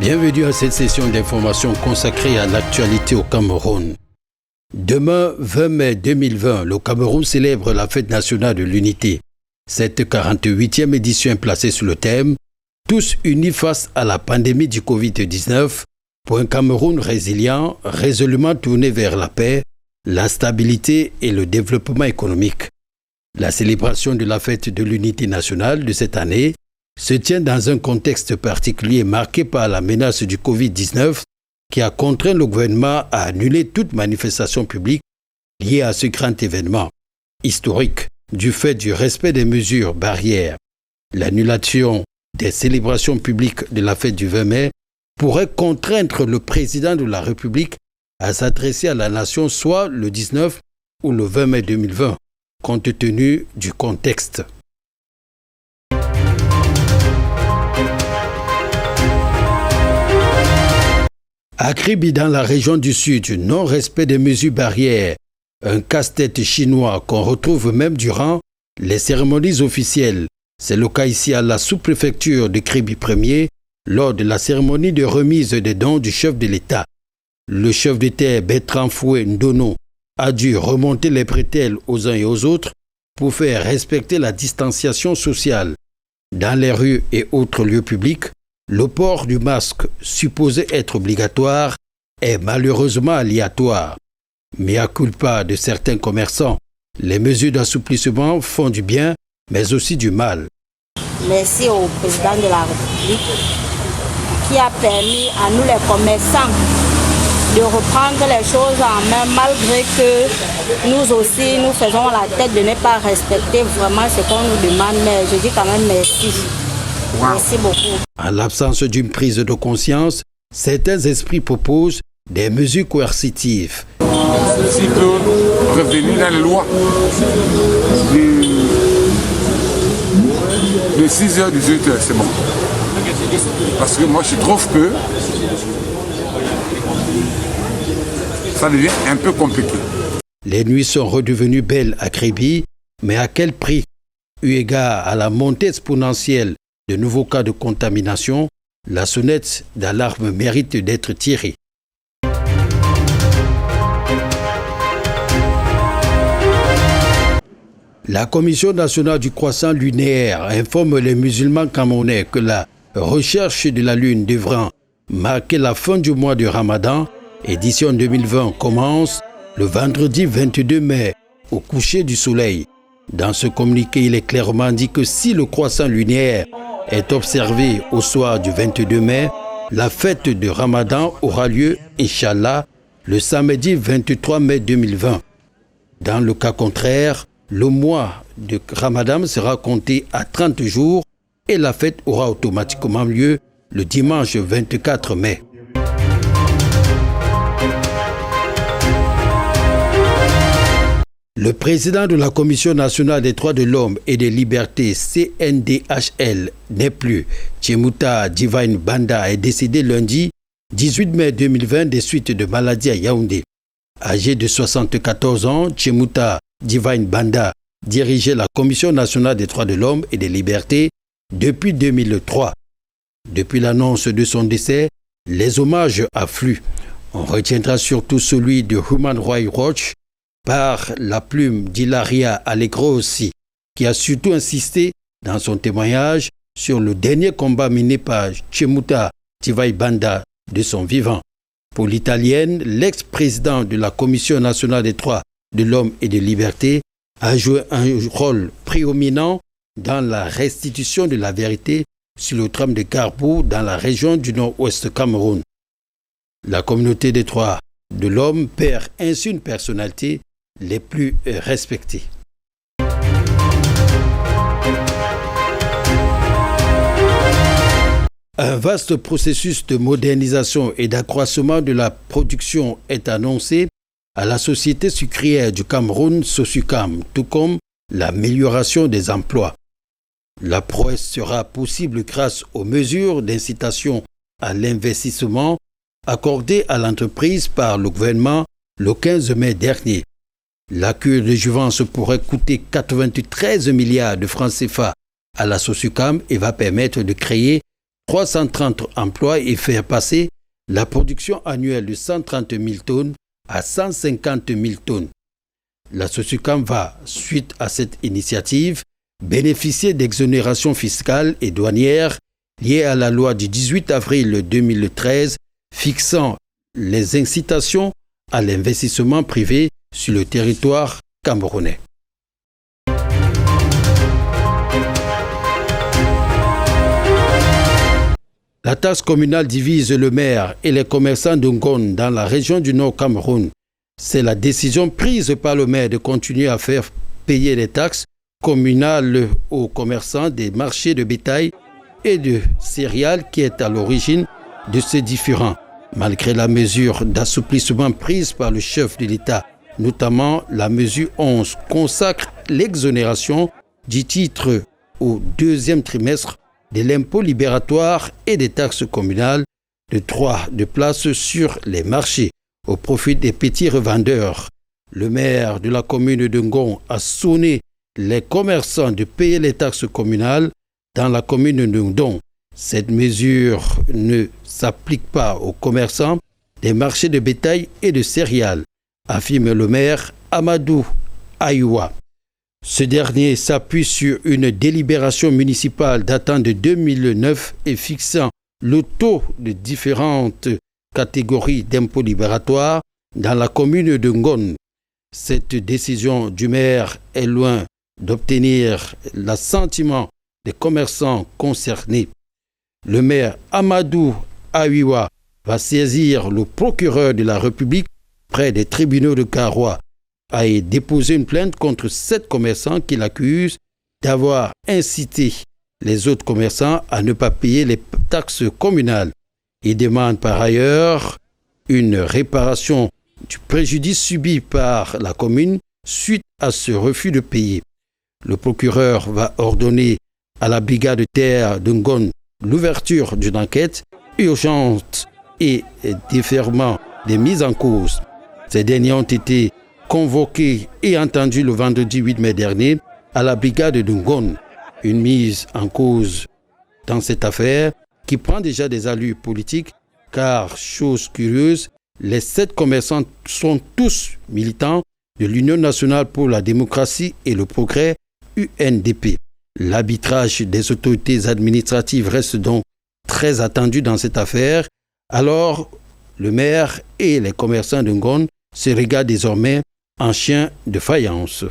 Bienvenue à cette session d'information consacrée à l'actualité au Cameroun. Demain, 20 mai 2020, le Cameroun célèbre la fête nationale de l'unité. Cette 48e édition est placée sous le thème « Tous unis face à la pandémie du Covid-19 pour un Cameroun résilient, résolument tourné vers la paix, la stabilité et le développement économique ». La célébration de la fête de l'unité nationale de cette année se tient dans un contexte particulier marqué par la menace du Covid-19 qui a contraint le gouvernement à annuler toute manifestation publique liée à ce grand événement historique du fait du respect des mesures barrières. L'annulation des célébrations publiques de la fête du 20 mai pourrait contraindre le président de la République à s'adresser à la nation soit le 19 ou le 20 mai 2020, compte tenu du contexte. À Kribi, dans la région du Sud, non-respect des mesures barrières, un casse-tête chinois qu'on retrouve même durant les cérémonies officielles. C'est le cas ici à la sous-préfecture de Kribi 1er, lors de la cérémonie de remise des dons du chef de l'État. Le chef d'État Bertrand Foué Ndono a dû remonter les bretelles aux uns et aux autres pour faire respecter la distanciation sociale. Dans les rues et autres lieux publics, le port du masque, supposé être obligatoire, est malheureusement aléatoire. Mais à culpa de certains commerçants, les mesures d'assouplissement font du bien, mais aussi du mal. Merci au président de la République qui a permis à nous les commerçants de reprendre les choses en main malgré que nous aussi nous faisons la tête de ne pas respecter vraiment ce qu'on nous demande. Mais je dis quand même merci. Merci beaucoup. En l'absence d'une prise de conscience, certains esprits proposent des mesures coercitives. S'il peut revenir dans les lois de 6h à 18h, c'est bon. Parce que moi je trouve que ça devient un peu compliqué. Les nuits sont redevenues belles à Kribi, mais à quel prix? Eu égard à la montée exponentielle de nouveaux cas de contamination, la sonnette d'alarme mérite d'être tirée. La Commission nationale du croissant lunaire informe les musulmans camerounais que la recherche de la lune devra marquer la fin du mois de Ramadan. Édition 2020 commence le vendredi 22 mai au coucher du soleil. Dans ce communiqué, il est clairement dit que si le croissant lunaire est observé au soir du 22 mai, la fête de Ramadan aura lieu, Inch'Allah, le samedi 23 mai 2020. Dans le cas contraire, le mois de Ramadan sera compté à 30 jours et la fête aura automatiquement lieu le dimanche 24 mai. Le président de la Commission nationale des droits de l'homme et des libertés, CNDHL, n'est plus. Tchemuta Divine Banda est décédé lundi 18 mai 2020 des suites de maladies à Yaoundé. Âgé de 74 ans, Tchemuta Divine Banda dirigeait la Commission nationale des droits de l'homme et des libertés depuis 2003. Depuis l'annonce de son décès, les hommages affluent. On retiendra surtout celui de Human Rights Watch, par la plume d'Hilaria Allegrossi, qui a surtout insisté dans son témoignage sur le dernier combat mené par Tchemuta Divine Banda de son vivant. Pour l'italienne, l'ex-président de la Commission nationale des droits de l'homme et des libertés a joué un rôle prééminent dans la restitution de la vérité sur le tram de Karbou dans la région du nord-ouest Cameroun. La communauté des droits de l'homme perd ainsi une personnalité les plus respectés. Un vaste processus de modernisation et d'accroissement de la production est annoncé à la Société sucrière du Cameroun, Sosucam, tout comme l'amélioration des emplois. La prouesse sera possible grâce aux mesures d'incitation à l'investissement accordées à l'entreprise par le gouvernement le 15 mai dernier. La cure de jouvence pourrait coûter 93 milliards de francs CFA à la Sosucam et va permettre de créer 330 emplois et faire passer la production annuelle de 130 000 tonnes à 150 000 tonnes. La Sosucam va, suite à cette initiative, bénéficier d'exonérations fiscales et douanières liées à la loi du 18 avril 2013 fixant les incitations à l'investissement privé sur le territoire camerounais. La taxe communale divise le maire et les commerçants de Ngon dans la région du Nord Cameroun. C'est la décision prise par le maire de continuer à faire payer les taxes communales aux commerçants des marchés de bétail et de céréales qui est à l'origine de ces différends. Malgré la mesure d'assouplissement prise par le chef de l'État, notamment la mesure 11 consacre l'exonération du titre au deuxième trimestre de l'impôt libératoire et des taxes communales de droit de place sur les marchés au profit des petits revendeurs. Le maire de la commune de Ngon a sonné les commerçants de payer les taxes communales dans la commune de Ndong. Cette mesure ne s'applique pas aux commerçants des marchés de bétail et de céréales, affirme le maire Amadou Ayoua. Ce dernier s'appuie sur une délibération municipale datant de 2009 et fixant le taux de différentes catégories d'impôts libératoires dans la commune de Ngon. Cette décision du maire est loin d'obtenir l'assentiment des commerçants concernés. Le maire Amadou Ayoua va saisir le procureur de la République près des tribunaux de Garoua a déposé une plainte contre 7 commerçants qui l'accusent d'avoir incité les autres commerçants à ne pas payer les taxes communales. Il demande par ailleurs une réparation du préjudice subi par la commune suite à ce refus de payer. Le procureur va ordonner à la brigade de terre de Ngon l'ouverture d'une enquête urgente et déferment des mises en cause. Ces derniers ont été convoqués et entendus le vendredi 8 mai dernier à la brigade de Ngon. Une mise en cause dans cette affaire qui prend déjà des allures politiques car, chose curieuse, les 7 commerçants sont tous militants de l'Union nationale pour la démocratie et le progrès, UNDP. L'arbitrage des autorités administratives reste donc très attendu dans cette affaire. Alors, le maire et les commerçants de Ngon se regardent désormais en chien de faïence.